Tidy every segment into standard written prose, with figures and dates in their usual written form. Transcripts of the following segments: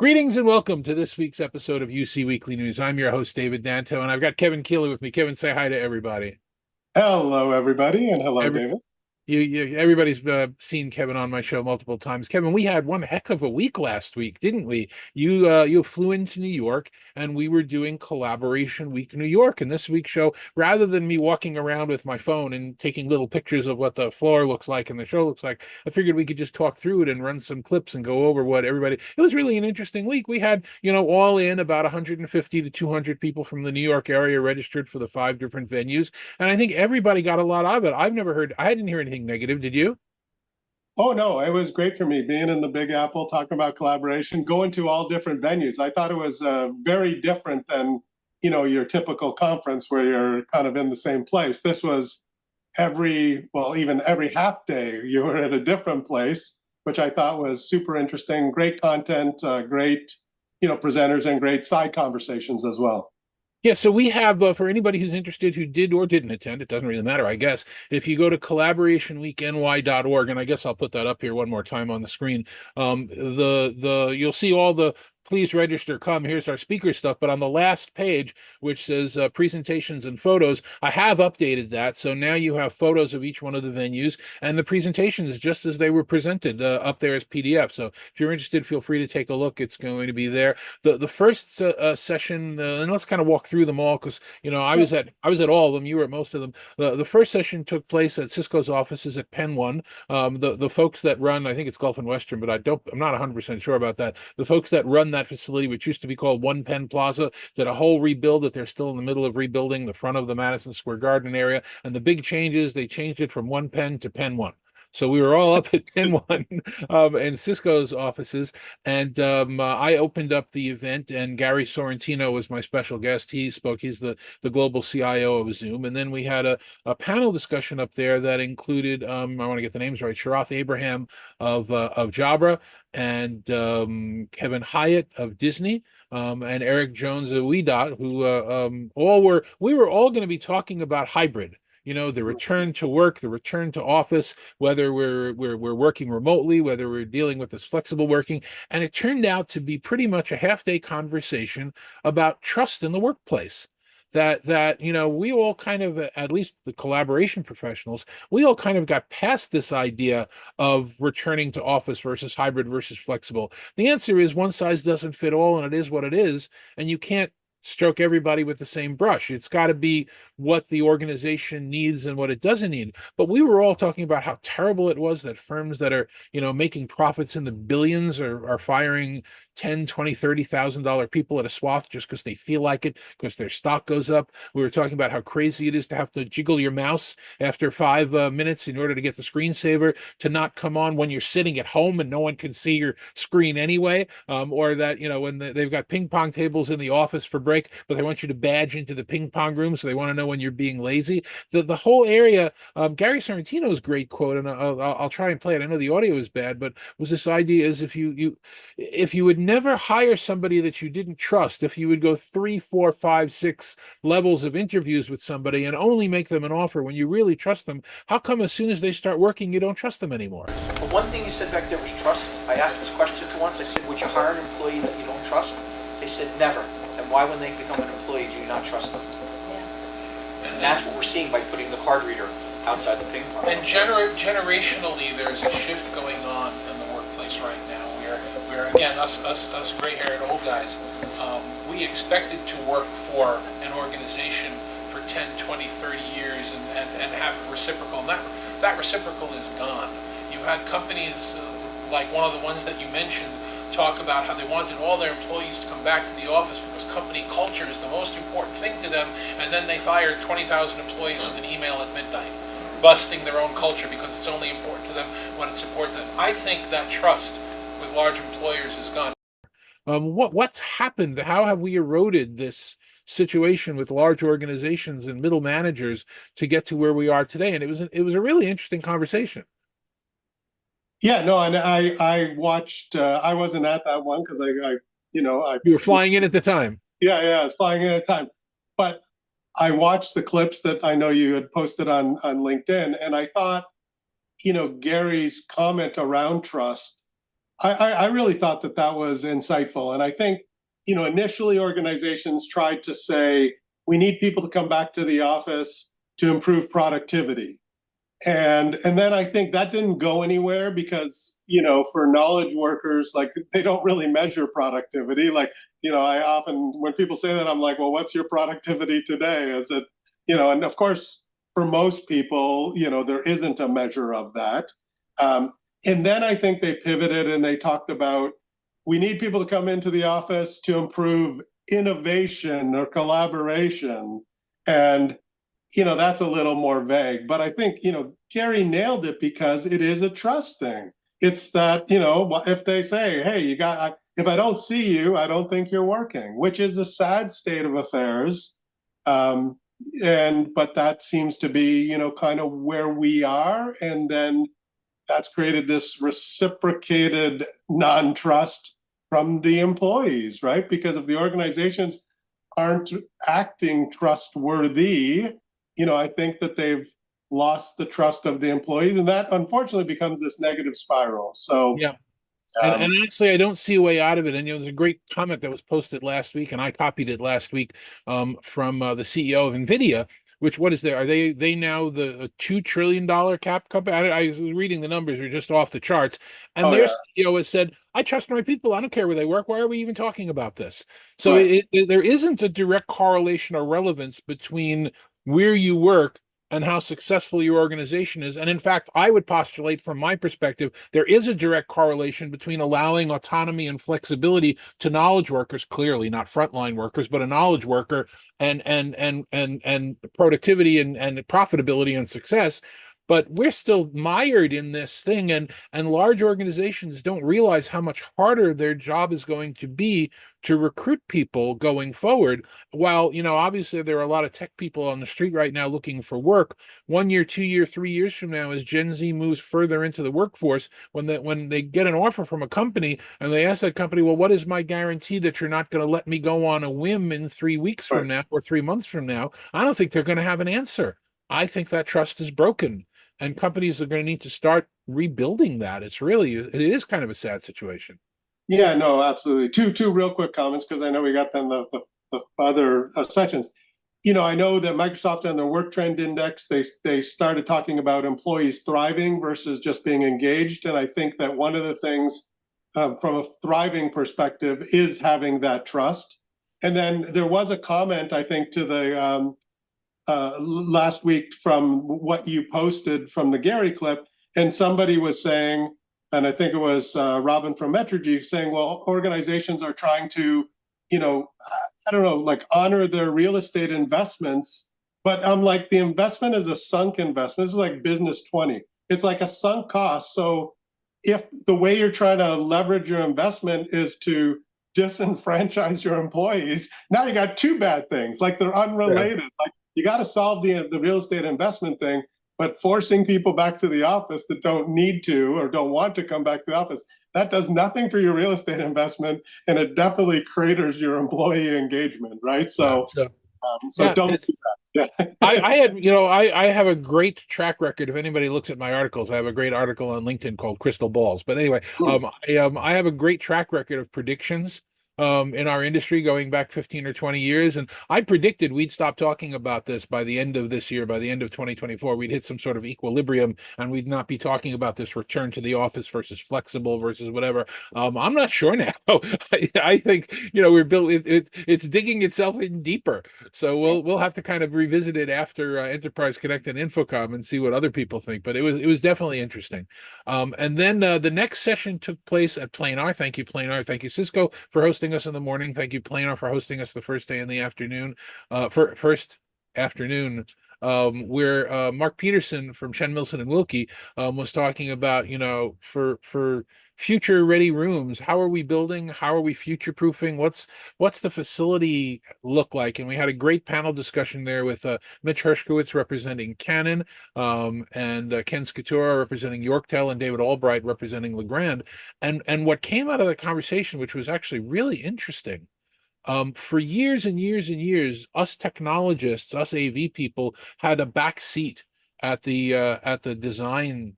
Greetings and welcome to this week's episode of UC Weekly News. I'm your host, David Danto, and I've got Kevin Kieller with me. Kevin, say hi to everybody. Hello, everybody, and hello, Every, David. everybody's seen Kevin on my show multiple times. Kevin, we had one heck of a week last week, didn't we? You flew into New York, and we were doing Collaboration Week New York. And this week's show, rather than me walking around with my phone and taking little pictures of what the floor looks like and the show looks like, I figured we could just talk through it and run some clips and go over what everybody. It was really an interesting week. We had, all in about 150 to 200 people from the New York area registered for the 5 different venues, and I think everybody got a lot out of it. I didn't hear anything negative. Did you? Oh, no, it was great for me being in the Big Apple, talking about collaboration, going to all different venues. I thought it was very different than, your typical conference where you're kind of in the same place. This was even every half day, you were at a different place, which I thought was super interesting. Great content, great, presenters and great side conversations as well. Yeah, so we have, for anybody who's interested who did or didn't attend, it doesn't really matter, I guess. If you go to collaborationweekny.org, and I guess I'll put that up here one more time on the screen, you'll see all the please register, come, here's our speaker stuff. But on the last page, which says presentations and photos, I have updated that. So now you have photos of each one of the venues and the presentations just as they were presented up there as PDF. So if you're interested, feel free to take a look. It's going to be there. The first session, and let's kind of walk through them all because I was at all of them. You were at most of them. The first session took place at Cisco's offices at Penn One. The folks that run, I think it's Gulf and Western, but I'm not 100% sure about that. The folks that run that facility, which used to be called One Penn Plaza, did a whole rebuild that they're still in the middle of rebuilding the front of the Madison Square Garden area. And the big changes, they changed it from One Penn to Penn One. So we were all up at Penn One in Cisco's offices, and I opened up the event, and Gary Sorrentino was my special guest. He spoke. He's the global CIO of Zoom, and then we had a panel discussion up there that included I want to get the names right: Sharath Abraham of Jabra, and Kevin Hyatt of Disney, and Eric Jones of WeDot, who we were all going to be talking about hybrid. The return to work, the return to office, whether we're working remotely, whether we're dealing with this flexible working. And it turned out to be pretty much a half-day conversation about trust in the workplace. That we all kind of, at least the collaboration professionals, we all kind of got past this idea of returning to office versus hybrid versus flexible. The answer is one size doesn't fit all, and it is what it is, and you can't stroke everybody with the same brush. It's got to be what the organization needs and what it doesn't need. But we were all talking about how terrible it was that firms that are, making profits in the billions are firing 10, 20, $30,000 people at a swath just because they feel like it, because their stock goes up. We were talking about how crazy it is to have to jiggle your mouse after 5 minutes in order to get the screensaver to not come on when you're sitting at home and no one can see your screen anyway. Or that, when they've got ping pong tables in the office for break, but they want you to badge into the ping pong room, so they want to know when you're being lazy. The whole area, Gary Sorrentino's great quote, and I'll try and play it. I know the audio is bad, but was this idea is if you would never hire somebody that you didn't trust, if you would go 3, 4, 5, 6 levels of interviews with somebody and only make them an offer when you really trust them, how come as soon as they start working, you don't trust them anymore? But one thing you said back there was trust. I asked this question once. I said, would you hire an employee that you don't trust? They said, never. And why, when they become an employee, do you not trust them? Yeah. And that's what we're seeing by putting the card reader outside the ping pong. And generationally, there's a shift going on in the workplace right now. Where again, us gray-haired old guys, we expected to work for an organization for 10, 20, 30 years and have reciprocal. And that reciprocal is gone. You had companies like one of the ones that you mentioned talk about how they wanted all their employees to come back to the office because company culture is the most important thing to them, and then they fired 20,000 employees with an email at midnight, busting their own culture because it's only important to them when it supports them. I think that trust with large employers is gone. What's happened? How have we eroded this situation with large organizations and middle managers to get to where we are today? And it was a really interesting conversation. Yeah, no, and I watched. I wasn't at that one because You were flying in at the time. Yeah, I was flying in at the time, but I watched the clips that I know you had posted on LinkedIn, and I thought, Gary's comment around trust, I really thought that that was insightful. And I think, initially organizations tried to say, we need people to come back to the office to improve productivity. And then I think that didn't go anywhere because, for knowledge workers, like they don't really measure productivity. Like, I often, when people say that, I'm like, well, what's your productivity today? Is it, and of course, for most people, there isn't a measure of that. Um, and then I think they pivoted and they talked about we need people to come into the office to improve innovation or collaboration. And that's a little more vague, but I think, Gary nailed it because it is a trust thing. It's that, if they say, hey, if I don't see you, I don't think you're working, which is a sad state of affairs. Um, but that seems to be, kind of where we are. And then that's created this reciprocated non-trust from the employees, right? Because if the organizations aren't acting trustworthy, I think that they've lost the trust of the employees, and that unfortunately becomes this negative spiral. So, Yeah. And honestly, I don't see a way out of it. And there's a great comment that was posted last week, and I copied it last week from the CEO of NVIDIA. Which what is there? Are they now the $2 trillion cap company? I was reading the numbers are just off the charts, and oh their yeah, CEO has said, "I trust my people. I don't care where they work. Why are we even talking about this?" So right. there isn't a direct correlation or relevance between where you work and how successful your organization is. And in fact, I would postulate from my perspective, there is a direct correlation between allowing autonomy and flexibility to knowledge workers, clearly not frontline workers, but a knowledge worker and productivity and profitability and success. But we're still mired in this thing, and large organizations don't realize how much harder their job is going to be to recruit people going forward. While, obviously there are a lot of tech people on the street right now looking for work, 1 year, 2 year, 3 years from now, as Gen Z moves further into the workforce, when they get an offer from a company and they ask that company, well, what is my guarantee that you're not going to let me go on a whim in 3 weeks Right. from now or 3 months from now? I don't think they're going to have an answer. I think that trust is broken, and companies are going to need to start rebuilding that. It is kind of a sad situation. Yeah, no, absolutely. Two real quick comments because I know we got then the other sections. I know that Microsoft on their work trend index, they started talking about employees thriving versus just being engaged. And I think that one of the things from a thriving perspective is having that trust. And then there was a comment, I think, to the last week from what you posted from the Gary clip, and somebody was saying, and I think it was Robin from Metrigy saying, well, organizations are trying to, I don't know, like honor their real estate investments. But I'm like, the investment is a sunk investment. This is like business 20. It's like a sunk cost. So if the way you're trying to leverage your investment is to disenfranchise your employees, now you got two bad things. Like they're unrelated. Yeah. Like you got to solve the real estate investment thing, but forcing people back to the office that don't need to or don't want to come back to the office, that does nothing for your real estate investment, and it definitely craters your employee engagement, right? So, Yeah, don't do that. Yeah. I had, I have a great track record. If anybody looks at my articles, I have a great article on LinkedIn called Crystal Balls. But anyway, I have a great track record of predictions in our industry going back 15 or 20 years. And I predicted we'd stop talking about this by the end of this year, by the end of 2024, we'd hit some sort of equilibrium and we'd not be talking about this return to the office versus flexible versus whatever. I'm not sure now. I think, we're built, it's digging itself in deeper. So we'll have to kind of revisit it after Enterprise Connect and Infocom and see what other people think. But it was definitely interesting. And then the next session took place at Planar. Thank you, Planar. Thank you, Cisco, for hosting us in the morning. Thank you, Planar, for hosting us the first day in the afternoon. First afternoon, where Mark Peterson from Chen Milson and Wilkie was talking about, for future ready rooms, how are we building? How are we future proofing? What's the facility look like? And we had a great panel discussion there with Mitch Hershkowitz representing Canon, and Ken Scatura representing Yorktel, and David Albright representing Legrand. And what came out of the conversation, which was actually really interesting, for years and years and years, us technologists, us AV people, had a back seat at the design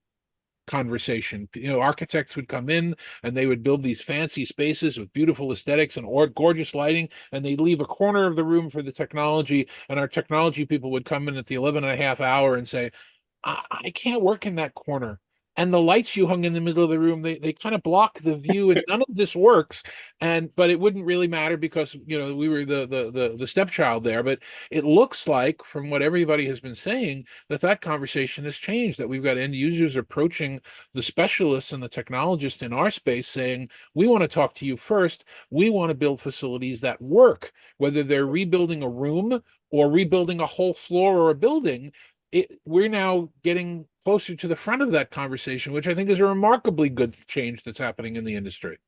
conversation. Architects would come in and they would build these fancy spaces with beautiful aesthetics and gorgeous lighting, and they'd leave a corner of the room for the technology, and our technology people would come in at the 11 and a half hour and say, I can't work in that corner. And the lights you hung in the middle of the room, they kind of block the view, and none of this works. But it wouldn't really matter because we were the stepchild there. But it looks like, from what everybody has been saying, that conversation has changed. That we've got end users approaching the specialists and the technologists in our space saying, we want to talk to you first. We want to build facilities that work, whether they're rebuilding a room or rebuilding a whole floor or a building. We're now getting closer to the front of that conversation, which I think is a remarkably good change that's happening in the industry.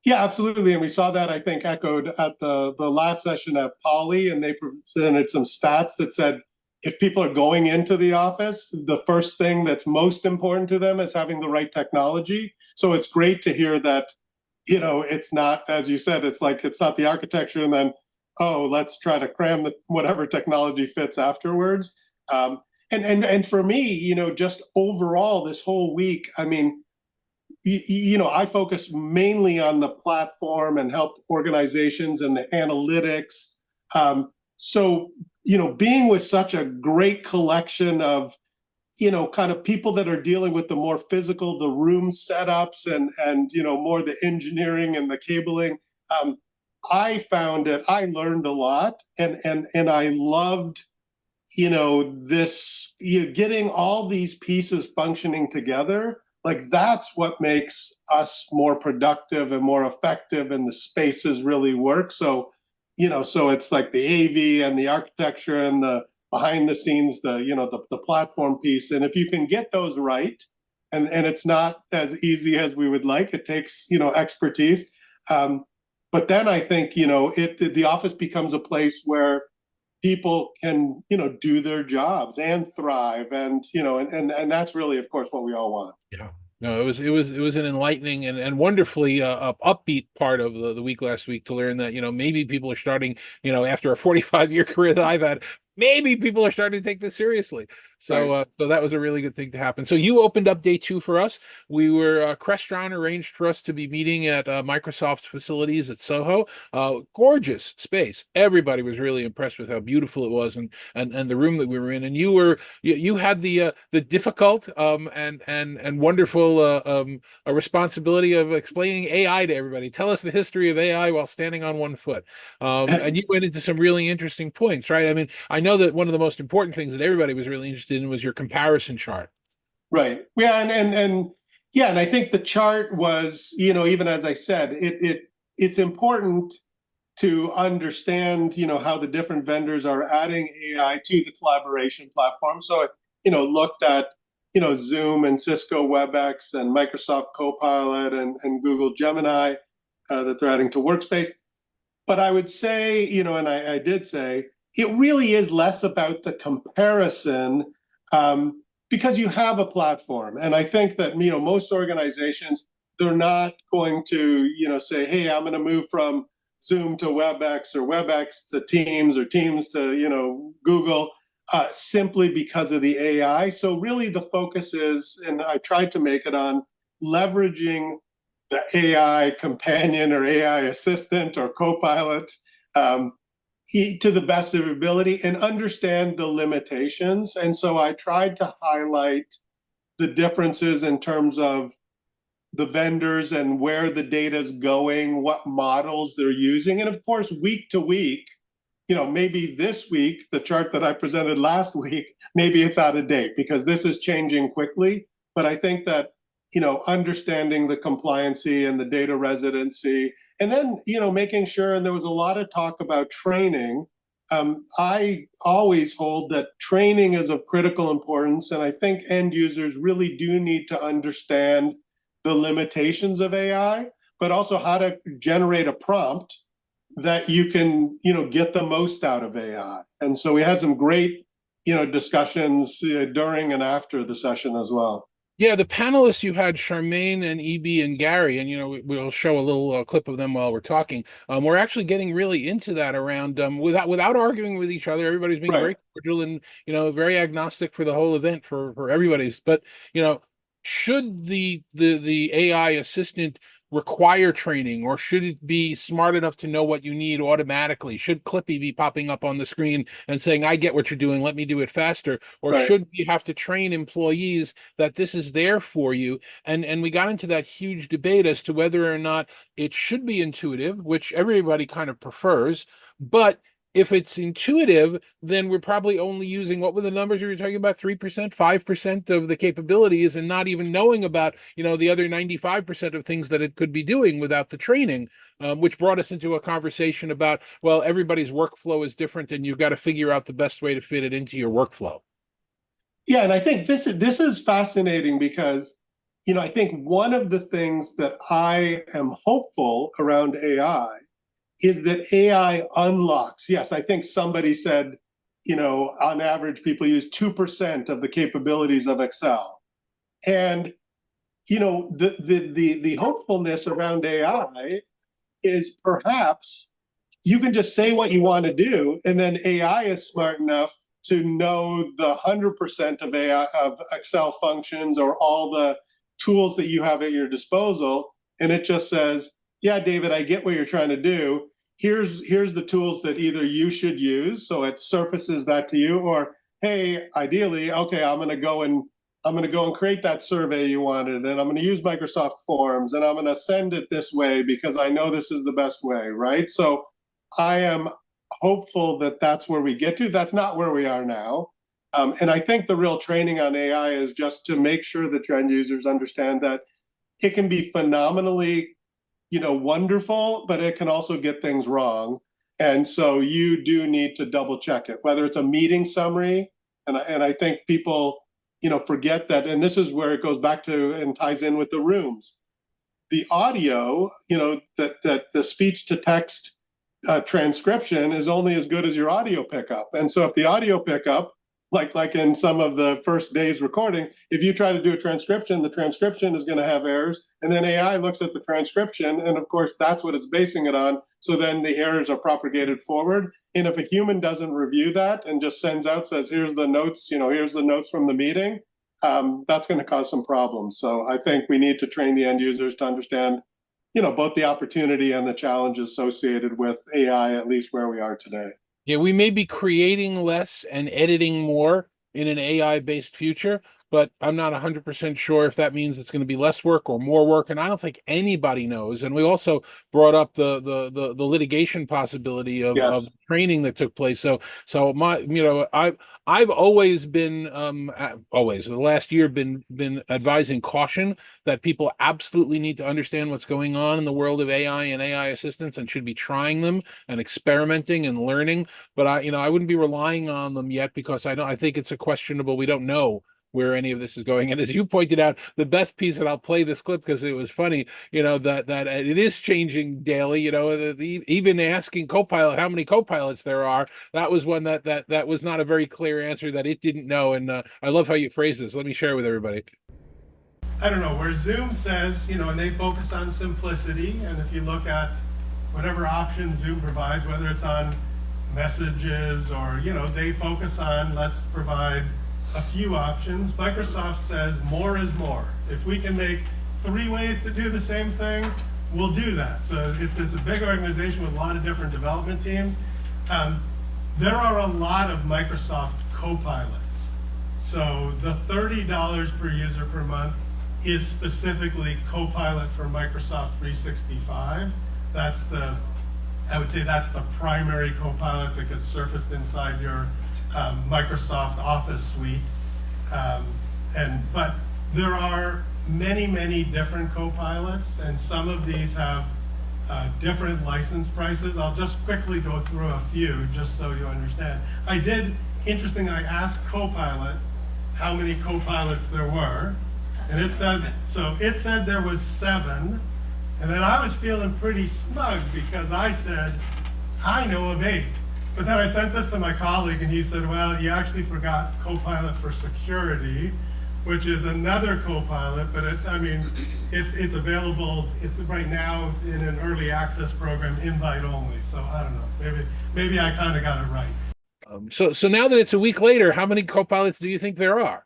Yeah, absolutely. And we saw that, I think, echoed at the last session at Poly, and they presented some stats that said if people are going into the office, the first thing that's most important to them is having the right technology. So it's great to hear that, it's not, as you said, it's not the architecture and then, oh, let's try to cram whatever technology fits afterwards. And for me, just overall this whole week, I mean, I focus mainly on the platform and help organizations and the analytics. So, being with such a great collection of, kind of people that are dealing with the more physical, the room setups and more the engineering and the cabling, I found it, I learned a lot, and I loved this, getting all these pieces functioning together. Like, that's what makes us more productive and more effective, and the spaces really work. So, so it's like the AV and the architecture and the behind the scenes, the platform piece. And if you can get those right, and it's not as easy as we would like, it takes, expertise. But then I think, the office becomes a place where people can do their jobs and thrive, and and that's really, of course, what we all want. Yeah. No, it was an enlightening and wonderfully upbeat part of the week last week to learn that maybe people are starting, after a 45-year career that I've had, maybe people are starting to take this seriously. So Right. so that was a really good thing to happen. So you opened up day 2 for us. We were Crestron arranged for us to be meeting at Microsoft's facilities at Soho. Gorgeous space. Everybody was really impressed with how beautiful it was, and the room that we were in. And you had the difficult and wonderful a responsibility of explaining AI to everybody. Tell us the history of AI while standing on one foot. And you went into some really interesting points, right? I mean, I know that one of the most important things that everybody was really interested in was your comparison chart. Right. Yeah, and yeah, and I think the chart was, even as I said, it's important to understand, how the different vendors are adding AI to the collaboration platform. So it, looked at, Zoom and Cisco WebEx and Microsoft Copilot and Google Gemini that they're adding to Workspace. But I would say, and I did say, it really is less about the comparison, because you have a platform. And I think that, most organizations, they're not going to, say, hey, I'm going to move from Zoom to WebEx or WebEx to Teams or Teams to, Google, simply because of the AI. So really the focus is, and I tried to make it on leveraging the AI companion or AI assistant or copilot, to the best of your ability, and understand the limitations. And so I tried to highlight the differences in terms of the vendors and where the data is going, what models they're using. And of course, week to week, maybe this week, the chart that I presented last week, maybe it's out of date because this is changing quickly. But I think that, understanding the compliancy and the data residency, and then, making sure, and there was a lot of talk about training. I always hold that training is of critical importance. And I think end users really do need to understand the limitations of AI, but also how to generate a prompt that you can, get the most out of AI. And so we had some great, discussions during and after the session as well. Yeah, the panelists you had, Charmaine and EB and Gary, and we'll show a little clip of them while we're talking. We're actually getting really into that around without arguing with each other. Everybody's being Right. very cordial and very agnostic for the whole event for everybody's. But should the AI assistant require training, or should it be smart enough to know what you need automatically? Should Clippy be popping up on the screen and saying, I get what you're doing, let me do it faster? Or Right. should we have to train employees that this is there for you? And we got into that huge debate as to whether or not it should be intuitive, which everybody kind of prefers, but if it's intuitive, then we're probably only using, what were the numbers you were talking about, 3%, 5% of the capabilities, and not even knowing about, the other 95% of things that it could be doing without the training, which brought us into a conversation about, well, everybody's workflow is different and you've got to figure out the best way to fit it into your workflow. Yeah, and I think this is fascinating because, I think one of the things that I am hopeful around AI is that AI unlocks. Yes, I think somebody said, on average, people use 2% of the capabilities of Excel. And, the hopefulness around AI is perhaps you can just say what you want to do, and then AI is smart enough to know the 100% of AI of Excel functions or all the tools that you have at your disposal, and it just says, "Yeah, David, I get what you're trying to do. Here's the tools that either you should use," so it surfaces that to you, or, "Hey, ideally, okay, I'm going to go and create that survey you wanted, and I'm going to use Microsoft Forms, and I'm going to send it this way because I know this is the best way," right? So I am hopeful that that's where we get to. That's not where we are now. And I think the real training on AI is just to make sure that your end users understand that it can be phenomenally, wonderful, but it can also get things wrong. And so you do need to double check it, whether it's a meeting summary. And I think people, forget that. And this is where it goes back to and ties in with the rooms. The audio, that the speech to text transcription is only as good as your audio pickup. And so if the audio pickup, like in some of the first days recording, if you try to do a transcription, the transcription is going to have errors. And then AI looks at the transcription, and of course, that's what it's basing it on. So then the errors are propagated forward. And if a human doesn't review that and just sends out, says, here's the notes, here's the notes from the meeting, that's going to cause some problems. So I think we need to train the end users to understand both the opportunity and the challenge associated with AI, at least where we are today. Yeah, we may be creating less and editing more in an AI-based future, but I'm not 100% sure if that means it's going to be less work or more work, and I don't think anybody knows. And we also brought up the litigation possibility of Yes. training that took place. So I've always been always the last year been advising caution that people absolutely need to understand what's going on in the world of AI and AI assistants and should be trying them and experimenting and learning. But I wouldn't be relying on them yet because I think it's a questionable. We don't know where any of this is going. And as you pointed out, the best piece, and I'll play this clip because it was funny, that it is changing daily, even asking Copilot how many Copilots there are, that was one that was not a very clear answer that it didn't know. And I love how you phrase this. Let me share with everybody. I don't know, where Zoom says, and they focus on simplicity. And if you look at whatever option Zoom provides, whether it's on messages or, they focus on, let's provide a few options. Microsoft says more is more. If we can make 3 ways to do the same thing, we'll do that. So if there's a big organization with a lot of different development teams, there are a lot of Microsoft Copilots. So the $30 per user per month is specifically Copilot for Microsoft 365. I would say that's the primary Copilot that gets surfaced inside your Microsoft Office suite. But there are many different Copilots, and some of these have different license prices. I'll just quickly go through a few just so you understand. I asked Copilot how many Copilots there were, and it said there was 7, and then I was feeling pretty smug because I said, I know of 8. But then I sent this to my colleague, and he said, well, you actually forgot Copilot for Security, which is another Copilot, but it's available right now in an early access program, invite only. So I don't know, maybe I kind of got it right. So now that it's a week later, how many Copilots do you think there are?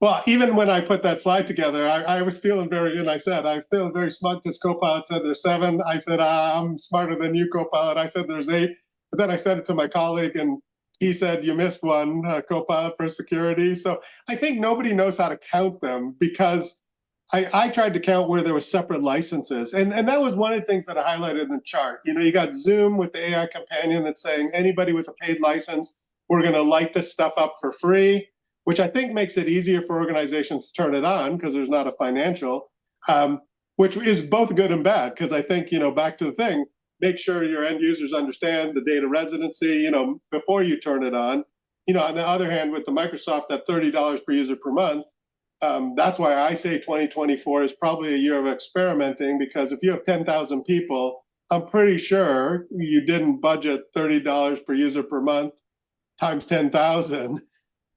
Well, even when I put that slide together, I was feeling very, and I said, I feel very smart because Copilot said there's 7. I said, I'm smarter than you, Copilot. I said there's 8. But then I said it to my colleague, and he said, you missed one, Copilot for security. So I think nobody knows how to count them because I tried to count where there were separate licenses. And that was one of the things that I highlighted in the chart. You know, you got Zoom with the AI companion that's saying anybody with a paid license, we're going to light this stuff up for free, which I think makes it easier for organizations to turn it on because there's not a financial, which is both good and bad. Because I think, you know, back to the thing, make sure your end users understand the data residency, you know, before you turn it on. You know, on the other hand, with the Microsoft at $30 per user per month, that's why I say 2024 is probably a year of experimenting, because if you have 10,000 people, I'm pretty sure you didn't budget $30 per user per month times 10,000,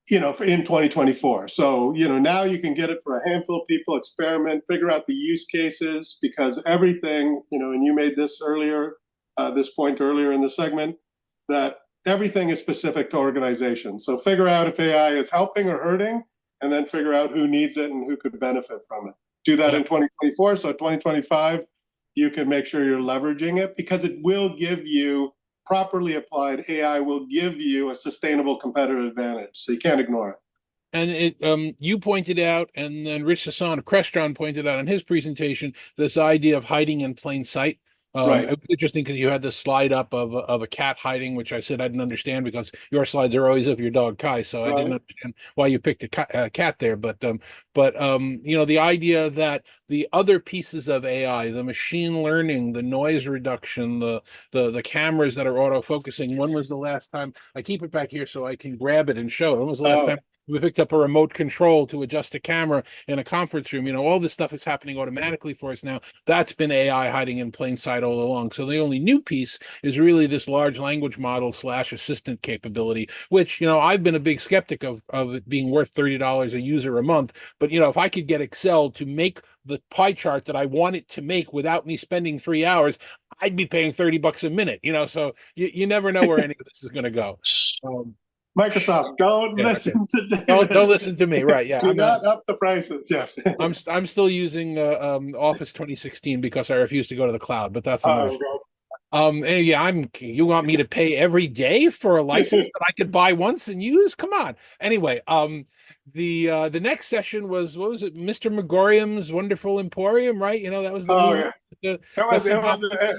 you know, in 2024. So, you know, now you can get it for a handful of people, experiment, figure out the use cases, because everything, you know, and you made this earlier, this point earlier in the segment, that everything is specific to organizations. So figure out if AI is helping or hurting, and then figure out who needs it and who could benefit from it. Do that in 2024. So 2025, you can make sure you're leveraging it, because it will give you, properly applied AI will give you a sustainable competitive advantage. So you can't ignore it. And you pointed out, and then Rich Hassan of Crestron pointed out in his presentation, this idea of hiding in plain sight. Right. It was interesting because you had this slide up of a cat hiding, which I said I didn't understand because your slides are always of your dog Kai, so I didn't understand why you picked a cat there. But you know, the idea that the other pieces of AI, the machine learning, the noise reduction, the cameras that are auto focusing. When was the last time? I keep it back here so I can grab it and show it. When was the last time we picked up a remote control to adjust a camera in a conference room? You know, all this stuff is happening automatically for us now. That's been AI hiding in plain sight all along. So the only new piece is really this large language model / assistant capability, which, you know, I've been a big skeptic of it being worth $30 a user a month. But, you know, if I could get Excel to make the pie chart that I want it to make without me spending 3 hours, I'd be paying $30 a minute, you know, so you never know where any of this is going to go. Microsoft, don't listen to David. Don't listen to me, right? Yeah, Do not up the prices. Yes, I'm still using Office 2016 because I refuse to go to the cloud, but that's another. And yeah, you want me to pay every day for a license that I could buy once and use? Come on. Anyway, the next session was, what was it, Mr. Megorium's Wonderful Emporium, right? You know, that was the it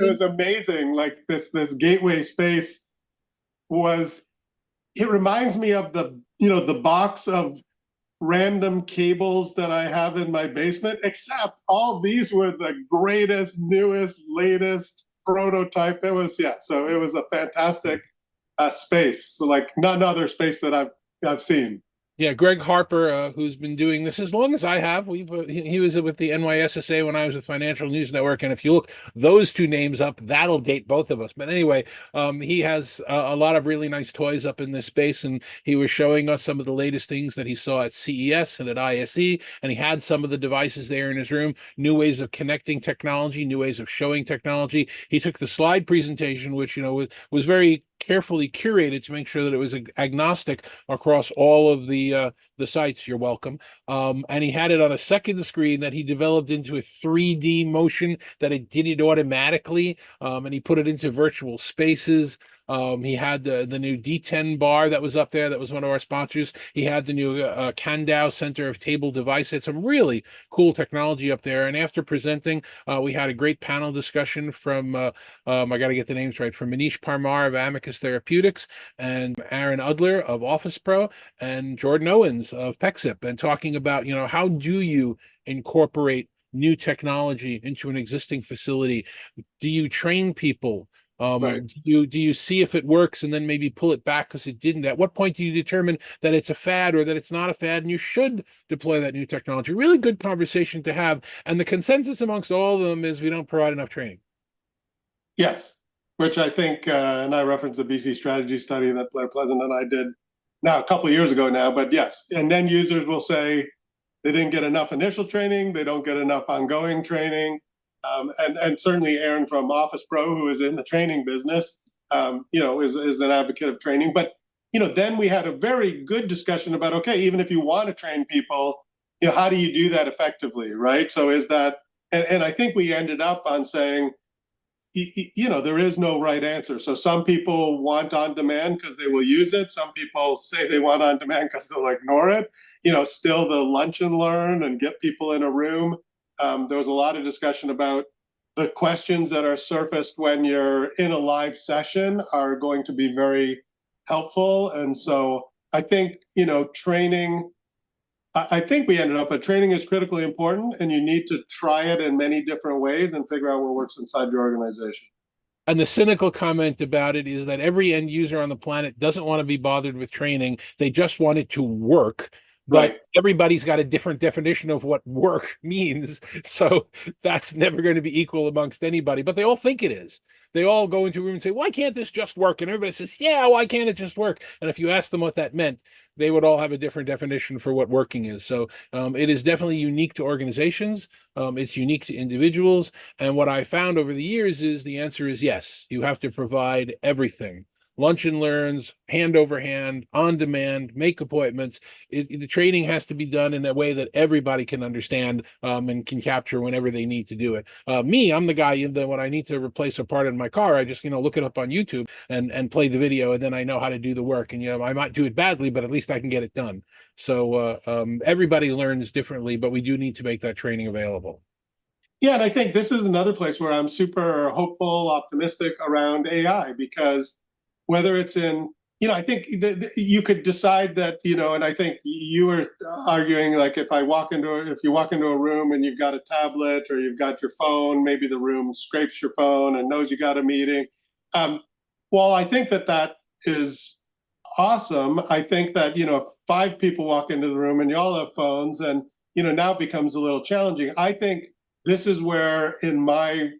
was amazing. Like this gateway space was. It reminds me of the box of random cables that I have in my basement, except all these were the greatest, newest, latest prototype. So it was a fantastic space. So like none other space that I've seen. Yeah, Greg Harper, who's been doing this as long as I have. He was with the NYSSA when I was with Financial News Network, and if you look those two names up, that'll date both of us. But anyway, he has a lot of really nice toys up in this space, and he was showing us some of the latest things that he saw at CES and at ISE, and he had some of the devices there in his room, new ways of connecting technology, new ways of showing technology. He took the slide presentation, which, you know, was very carefully curated to make sure that it was agnostic across all of the sites. You're welcome. And he had it on a second screen that he developed into a 3D motion that it did it automatically. And he put it into virtual spaces. He had the new D10 bar that was up there. That was one of our sponsors. He had the new Kandau Center of Table Device. Had some really cool technology up there. And after presenting, we had a great panel discussion from, I got to get the names right, from Manish Parmar of Amicus Therapeutics, and Aaron Udler of Office Pro, and Jordan Owens of PEXIP, and talking about, you know, how do you incorporate new technology into an existing facility? Do you train people? Right. Do you see if it works and then maybe pull it back because it didn't? At what point do you determine that it's a fad or that it's not a fad and you should deploy that new technology? Really good conversation to have. And the consensus amongst all of them is we don't provide enough training. Yes, which I think, and I referenced the BC strategy study that Blair Pleasant and I did now a couple of years ago now, but yes. And then users will say they didn't get enough initial training, they don't get enough ongoing training. And certainly Aaron from Office Pro, who is in the training business, you know, is an advocate of training. But then we had a very good discussion about, okay, even if you want to train people, how do you do that effectively, right? So is that, and I think we ended up on saying, there is no right answer. So some people want on demand because they will use it. Some people say they want on demand because they'll ignore it. Still the lunch and learn and get people in a room. There was a lot of discussion about the questions that are surfaced when you're in a live session are going to be very helpful. And so I think, training, I think we ended up at training is critically important, and you need to try it in many different ways and figure out what works inside your organization. And the cynical comment about it is that every end user on the planet doesn't want to be bothered with training. They just want it to work. But Right. everybody's got a different definition of what work means. So that's never going to be equal amongst anybody. But they all think it is. They all go into a room and say, why can't this just work? And everybody says, yeah, why can't it just work? And if you ask them what that meant, they would all have a different definition for what working is. So it is definitely unique to organizations. It's unique to individuals. And what I found over the years is the answer is yes. You have to provide everything. Lunch and learns, hand over hand, on demand, make appointments. The training has to be done in a way that everybody can understand and can capture whenever they need to do it. I'm the guy when I need to replace a part in my car, I just look it up on YouTube and play the video, and then I know how to do the work. And I might do it badly, but at least I can get it done. So everybody learns differently, but we do need to make that training available. Yeah, and I think this is another place where I'm super hopeful, optimistic around AI, because whether it's in, I think you could decide that, and I think you were arguing, like, if you walk into a room and you've got a tablet or you've got your phone, maybe the room scrapes your phone and knows you got a meeting. Well, I think that is awesome. I think that, if 5 people walk into the room and you all have phones, and, now it becomes a little challenging. I think this is where, in my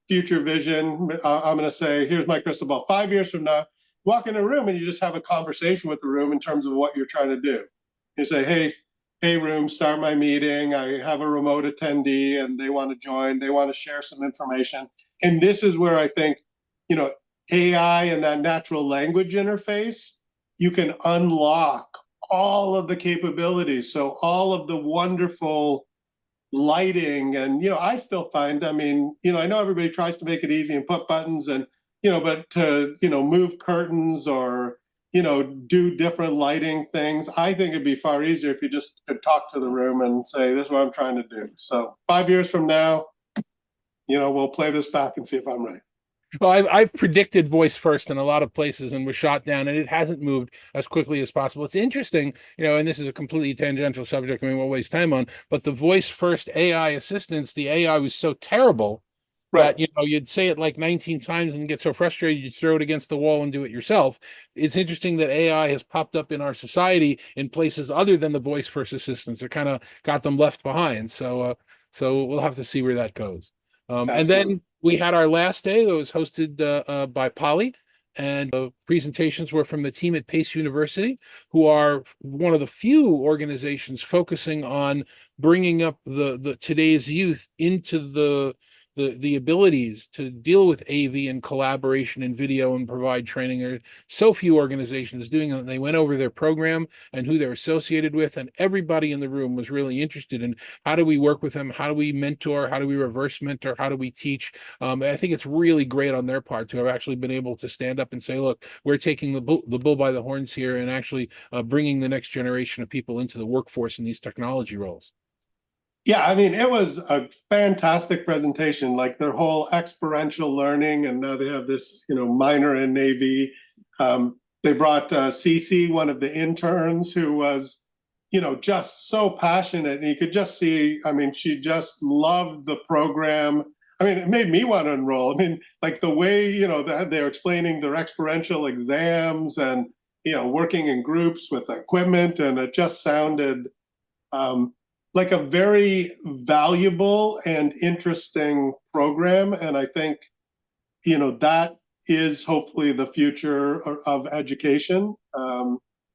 future vision, I'm going to say, here's my crystal ball. 5 years from now, walk in a room and you just have a conversation with the room in terms of what you're trying to do. You say, hey, room, start my meeting. I have a remote attendee and they want to join. They want to share some information. And this is where I think, AI and that natural language interface, you can unlock all of the capabilities. So all of the wonderful lighting, and I still find, I know everybody tries to make it easy and put buttons, and but to move curtains or do different lighting things, I think it'd be far easier if you just could talk to the room and say, this is what I'm trying to do. So 5 years from now, we'll play this back and see if I'm right. Well, I've predicted voice first in a lot of places and was shot down, and it hasn't moved as quickly as possible. It's interesting, and this is a completely tangential subject. I mean, we'll waste time on, but the voice first AI assistants, the AI was so terrible that, you'd say it like 19 times and get so frustrated, you'd throw it against the wall and do it yourself. It's interesting that AI has popped up in our society in places other than the voice first assistants. It kind of got them left behind. So we'll have to see where that goes. And then we had our last day that was hosted by Polly, and presentations were from the team at Pace University, who are one of the few organizations focusing on bringing up the today's youth into the abilities to deal with AV and collaboration and video and provide training. There are so few organizations doing it. They went over their program and who they're associated with, and everybody in the room was really interested in how do we work with them, how do we mentor, how do we reverse mentor, how do we teach. I think it's really great on their part to have actually been able to stand up and say, look, we're taking the bull by the horns here and actually bringing the next generation of people into the workforce in these technology roles. Yeah, it was a fantastic presentation, like their whole experiential learning, and now they have this, minor in Navy. They brought Cece, one of the interns, who was, just so passionate, and you could just see, she just loved the program. It made me want to enroll. Like the way, they're explaining their experiential exams and, working in groups with equipment, and it just sounded like a very valuable and interesting program. And I think, that is hopefully the future of education.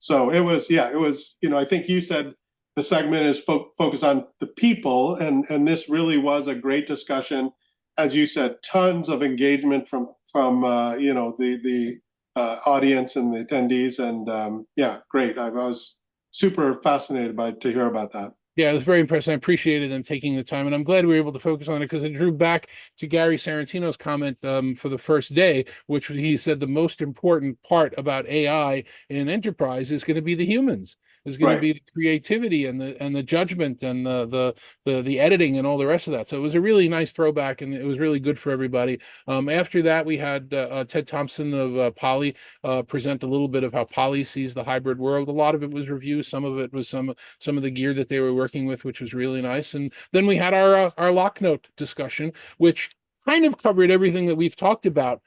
So it was, I think you said the segment is focused on the people, and this really was a great discussion. As you said, tons of engagement from the audience and the attendees. And yeah, great. I was super fascinated to hear about that. Yeah, it was very impressive. I appreciated them taking the time, and I'm glad we were able to focus on it because it drew back to Gary Sarantino's comment for the first day, which he said the most important part about AI in enterprise is going to be the humans. Is going to Right. be the creativity and the judgment and the editing and all the rest of that. So it was a really nice throwback, and it was really good for everybody. After that, we had Ted Thompson of Poly present a little bit of how Poly sees the hybrid world. A lot of it was reviews. Some of it was some of the gear that they were working with, which was really nice. And then we had our lock note discussion, which kind of covered everything that we've talked about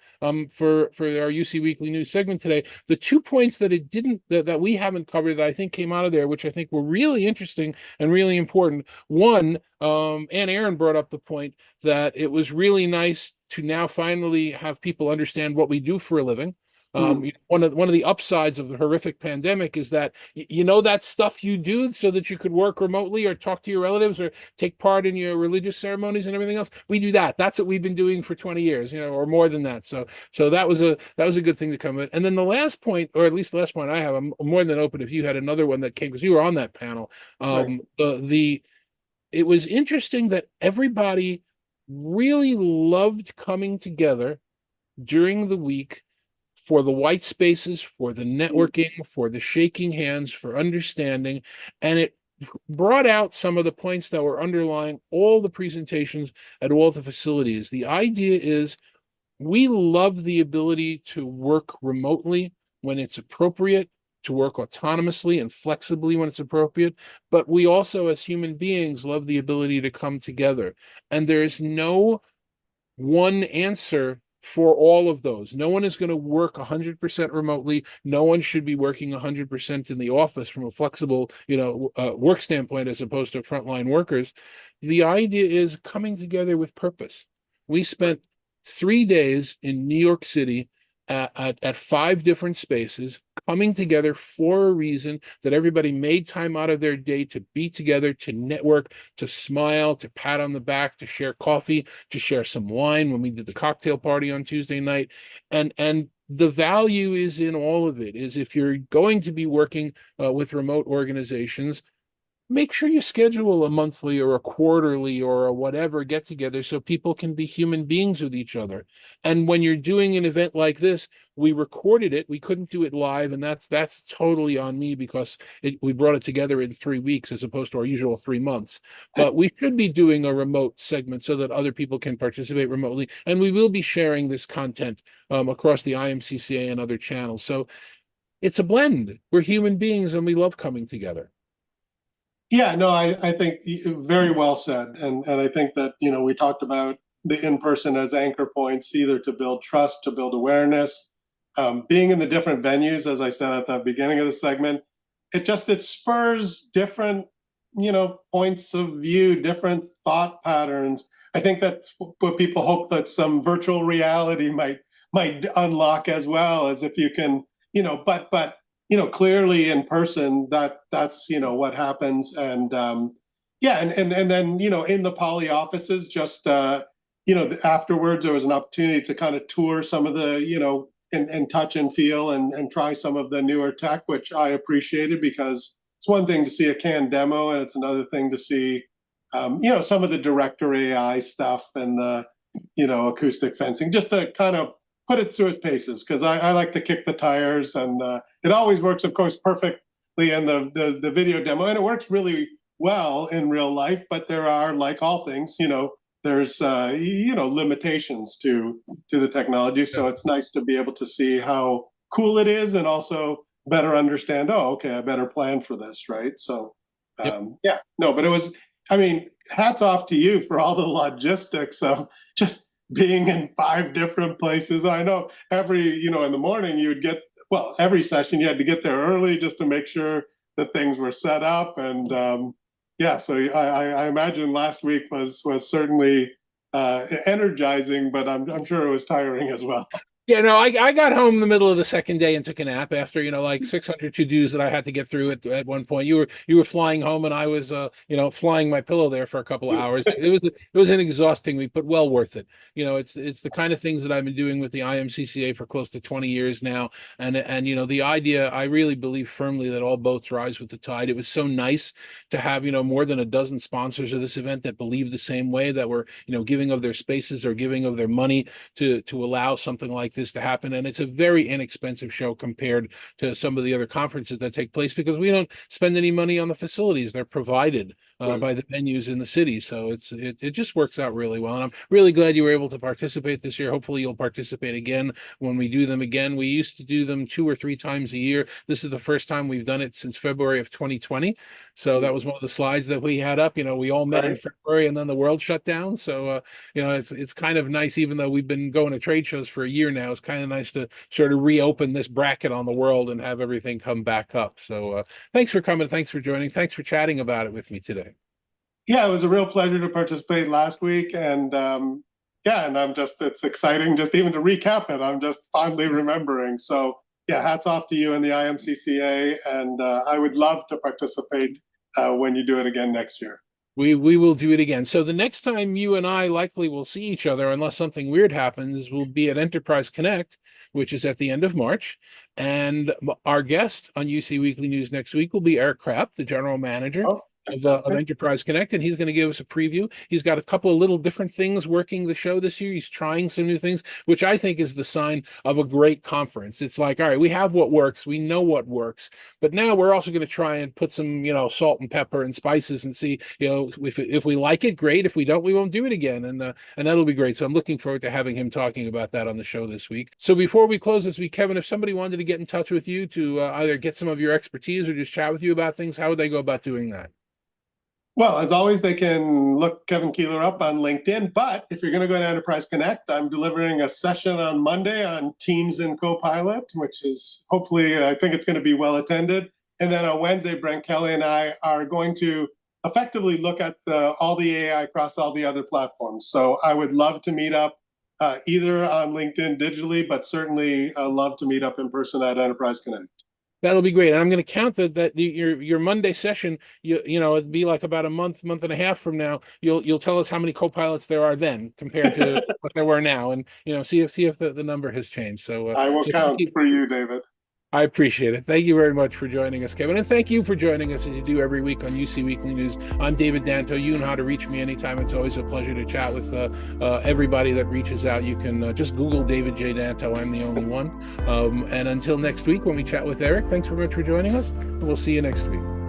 for our UC Weekly News segment today. The 2 points that it didn't that we haven't covered that I think came out of there, which I think were really interesting and really important. One, Ann Aaron brought up the point that it was really nice to now finally have people understand what we do for a living. One of the upsides of the horrific pandemic is that you know that stuff you do so that you could work remotely or talk to your relatives or take part in your religious ceremonies and everything else. We do that. That's what we've been doing for 20 years, or more than that. So that was a good thing to come with. And then the last point, or at least the last point I have, I'm more than open if you had another one that came because you were on that panel. Right. It was interesting that everybody really loved coming together during the week for the white spaces, for the networking, for the shaking hands, for understanding. And it brought out some of the points that were underlying all the presentations at all the facilities. The idea is we love the ability to work remotely when it's appropriate, to work autonomously and flexibly when it's appropriate. But we also, as human beings, love the ability to come together. And there is no one answer for all of those. No one is going to work 100% remotely. No one should be working 100% in the office from a flexible, work standpoint as opposed to frontline workers. The idea is coming together with purpose. We spent 3 days in New York City at 5 different spaces, coming together for a reason that everybody made time out of their day to be together, to network, to smile, to pat on the back, to share coffee, to share some wine when we did the cocktail party on Tuesday night. And the value is in all of it, is if you're going to be working with remote organizations, make sure you schedule a monthly or a quarterly or a whatever get together so people can be human beings with each other. And when you're doing an event like this, we recorded it. We couldn't do it live, and that's totally on me because we brought it together in 3 weeks as opposed to our usual 3 months. But we should be doing a remote segment so that other people can participate remotely, and we will be sharing this content across the IMCCA and other channels. So it's a blend. We're human beings, and we love coming together. Yeah, no, I think very well said. And I think that, we talked about the in-person as anchor points, either to build trust, to build awareness. Being in the different venues, as I said at the beginning of the segment, it spurs different, points of view, different thought patterns. I think that's what people hope that some virtual reality might unlock as well, as if you can, but clearly in person, that's what happens. And yeah, and then in the Poly offices, just afterwards there was an opportunity to kind of tour some of the and touch and feel and try some of the newer tech, which I appreciated, because it's one thing to see a canned demo and it's another thing to see some of the director AI stuff and the acoustic fencing, just to kind of put it through its paces, because I like to kick the tires, and it always works, of course, perfectly in the video demo, and it works really well in real life. But there are, like all things, there's limitations to the technology. So it's nice to be able to see how cool it is, and also better understand. Oh, okay, I better plan for this, right? So yeah, no, but it was. I mean, hats off to you for all the logistics of just being in 5 different places. I know every, in the morning you would every session you had to get there early just to make sure that things were set up. And yeah, so I imagine last week was certainly energizing, but I'm sure it was tiring as well. Yeah, no, I got home in the middle of the second day and took a nap after, like 600 to-dos that I had to get through at one point. You were flying home and I was flying my pillow there for a couple of hours. It was an exhausting week, but well worth it. It's the kind of things that I've been doing with the IMCCA for close to 20 years now. And the idea, I really believe firmly that all boats rise with the tide. It was so nice to have, more than a dozen sponsors of this event that believe the same way, that were, giving of their spaces or giving of their money to allow something like this to happen. And it's a very inexpensive show compared to some of the other conferences that take place, because we don't spend any money on the facilities. They're provided by the venues in the city. So it just works out really well. And I'm really glad you were able to participate this year. Hopefully you'll participate again when we do them again. We used to do them 2 or 3 times a year. This is the first time we've done it since February of 2020. So that was one of the slides that we had up. We all met in February and then the world shut down. So it's kind of nice, even though we've been going to trade shows for a year now. It's kind of nice to sort of reopen this bracket on the world and have everything come back up. So thanks for coming. Thanks for joining. Thanks for chatting about it with me today. Yeah, it was a real pleasure to participate last week. And yeah, and it's exciting just even to recap it. I'm just fondly remembering. So yeah, hats off to you and the IMCCA. And I would love to participate when you do it again next year. We will do it again. So the next time you and I likely will see each other, unless something weird happens, will be at Enterprise Connect, which is at the end of March. And our guest on UC Weekly News next week will be Eric Krapp, the general manager of Enterprise Connect, and he's going to give us a preview. He's got a couple of little different things working the show this year. He's trying some new things, which I think is the sign of a great conference. It's like, all right, we have what works, we know what works, but now we're also going to try and put some, salt and pepper and spices and see, if we like it, great. If we don't, we won't do it again, and that'll be great. So I'm looking forward to having him talking about that on the show this week. So before we close this week, Kevin, if somebody wanted to get in touch with you to either get some of your expertise or just chat with you about things, how would they go about doing that? Well, as always, they can look Kevin Kieller up on LinkedIn. But if you're going to go to Enterprise Connect, I'm delivering a session on Monday on Teams and Copilot, which is hopefully, I think it's going to be well attended. And then on Wednesday, Brent Kelly and I are going to effectively look at all the AI across all the other platforms. So I would love to meet up either on LinkedIn digitally, but certainly love to meet up in person at Enterprise Connect. That'll be great. And I'm going to count that your Monday session, it'd be like about a month and a half from now. You'll tell us how many co-pilots there are then compared to what there were now, and see if the number has changed. So I will count for you, David. I appreciate it. Thank you very much for joining us, Kevin. And thank you for joining us as you do every week on UC Weekly News. I'm David Danto. You know how to reach me anytime. It's always a pleasure to chat with everybody that reaches out. You can just Google David J. Danto. I'm the only one. And until next week when we chat with Eric, thanks very much for joining us. And we'll see you next week.